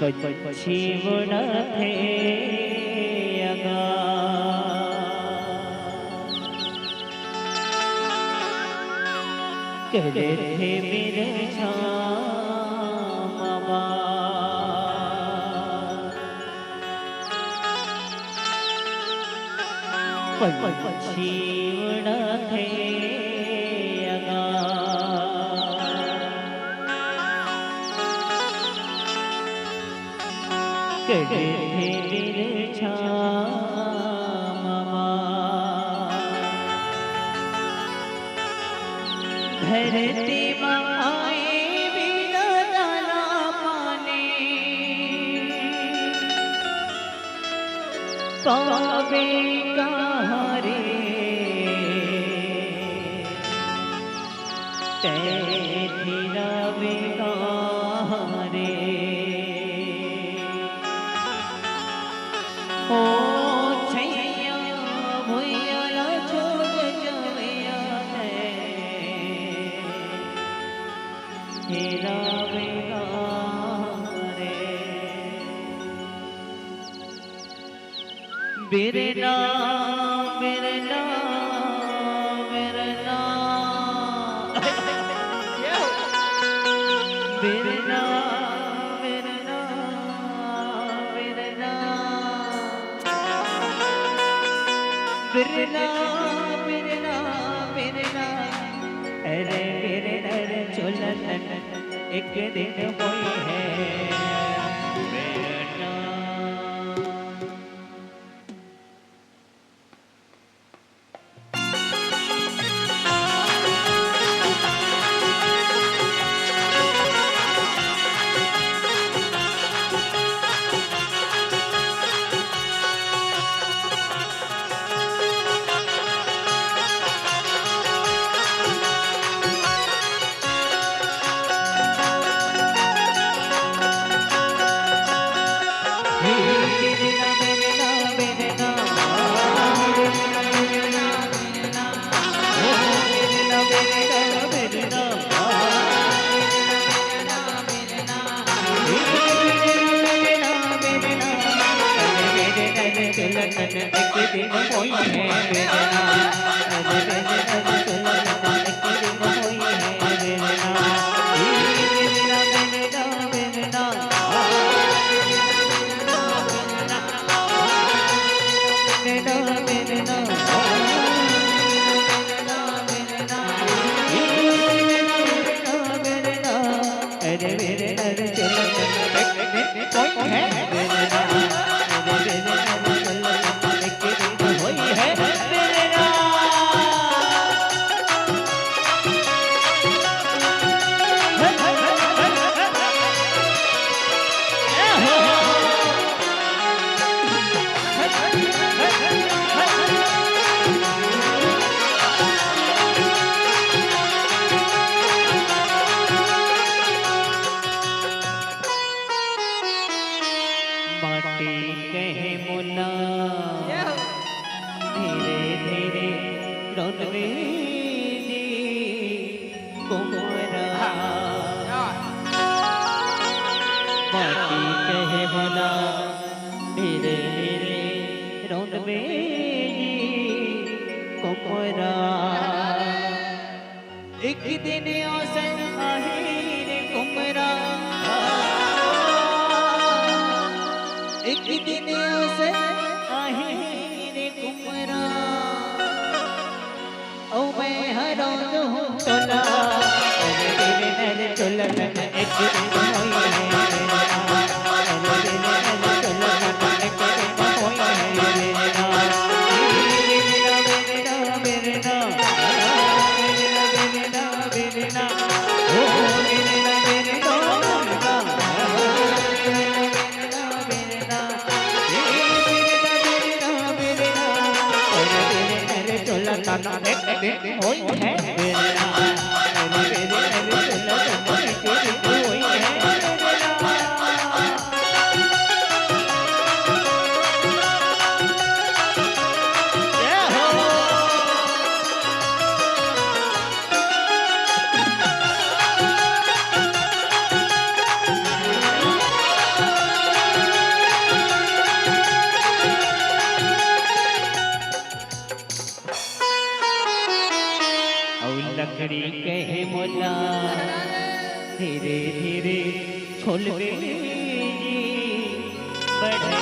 पक्षी उड़ा थे अगा करे थे मेरे मामा पक्षी उड़ा थे अगा करे थे मेरे मामा धरती माए बिना दाना पाने पावे कहाँ रे तेरा बेगाह रे ओ छैया भैया छोड़ जवैया है तेरा बेगाह रे बिरना बिरना बिरना बिरना बिरना बिरना बिरना बिरना बिरना अरे बिरना चोलन एक दिन हुई है बिरना एक दिन औसन आहिर कुमरा एक दिन औसन आहिर कुमरा ओ मैं हरों हूँ तोला अरे तोला एक दिन होई लकड़ी कहे मोला धीरे धीरे छोलबे बढ़े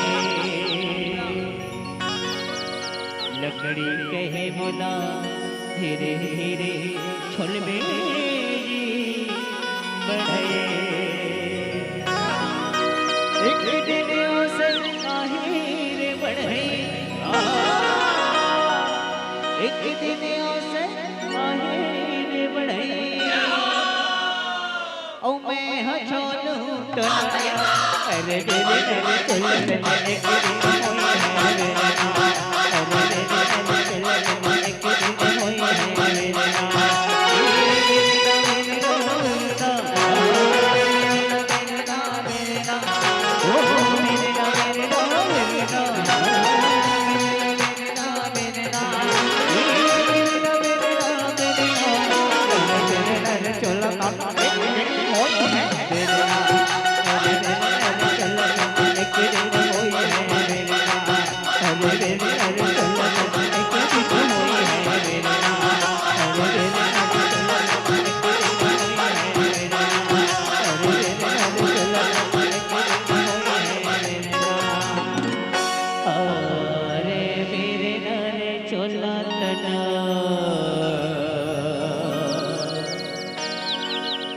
लकड़ी कहे मोला धीरे धीरे छोलबे बढ़े एक दिन से रे बढ़े एक दिन से रे बढ़े ओ मैं छोलू टोला अरे दिल अरे चल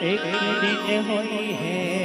एक दिन एक दिन होई है